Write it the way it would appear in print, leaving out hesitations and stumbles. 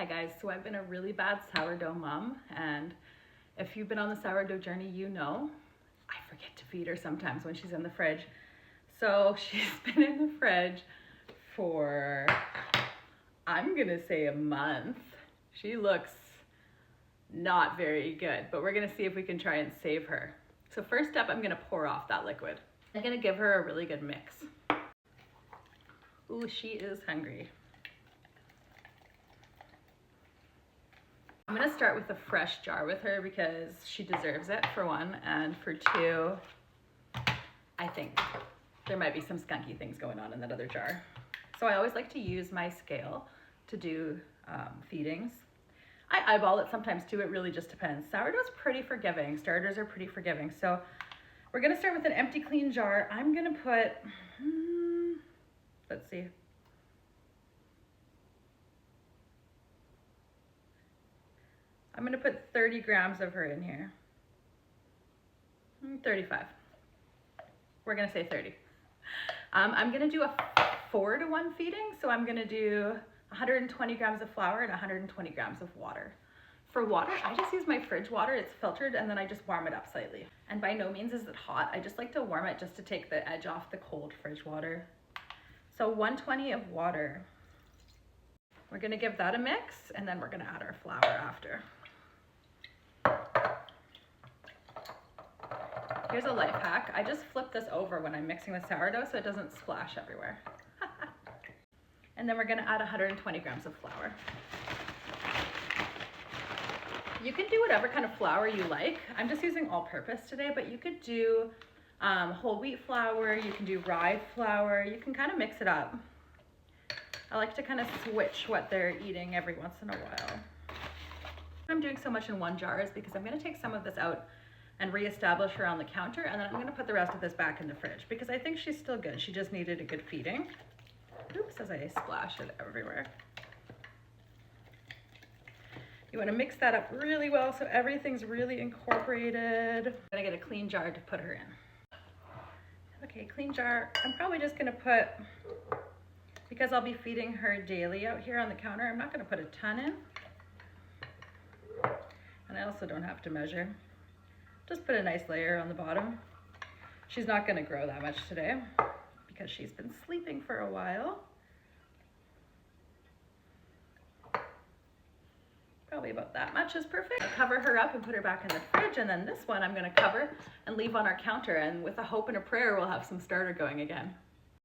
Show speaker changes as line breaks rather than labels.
guys, so I've been a really bad sourdough mom, and if you've been on the sourdough journey, you know I forget to feed her sometimes when she's in the fridge. So she's been in the fridge for, I'm gonna say, a month. She looks not very good, but we're gonna see if we can try and save her. So first step, I'm gonna pour off that liquid. I'm gonna give her a really good mix. Ooh, she is hungry. I'm gonna start with a fresh jar with her because she deserves it, for one, and for two, I think there might be some skunky things going on in that other jar. So I always like to use my scale to do feedings. I eyeball it sometimes too, it really just depends. Sourdough's pretty forgiving, starters are pretty forgiving. So we're gonna start with an empty clean jar. I'm gonna put, let's see. I'm gonna put 30 grams of her in here. 35. We're gonna say 30. I'm gonna do a 4-to-1 feeding, so I'm gonna do 120 grams of flour and 120 grams of water. For water, I just use my fridge water. It's filtered, and then I just warm it up slightly. And by no means is it hot. I just like to warm it just to take the edge off the cold fridge water. So 120 of water. We're gonna give that a mix, and then we're gonna add our flour after. Here's a life hack. I just flip this over when I'm mixing the sourdough so it doesn't splash everywhere. And then we're gonna add 120 grams of flour. You can do whatever kind of flour you like. I'm just using all-purpose today, but you could do whole wheat flour, you can do rye flour, you can kind of mix it up. I like to kind of switch what they're eating every once in a while. I'm doing so much in one jar is because I'm gonna take some of this out and reestablish her on the counter, and then I'm gonna put the rest of this back in the fridge because I think she's still good. She just needed a good feeding. Oops, as I splash it everywhere. You wanna mix that up really well so everything's really incorporated. I'm gonna get a clean jar to put her in. Okay, clean jar. I'm probably just gonna put, because I'll be feeding her daily out here on the counter, I'm not gonna put a ton in. And I also don't have to measure. Just put a nice layer on the bottom. She's not gonna grow that much today because she's been sleeping for a while. Probably about that much is perfect. I'll cover her up and put her back in the fridge, and then this one I'm gonna cover and leave on our counter, and with a hope and a prayer we'll have some starter going again.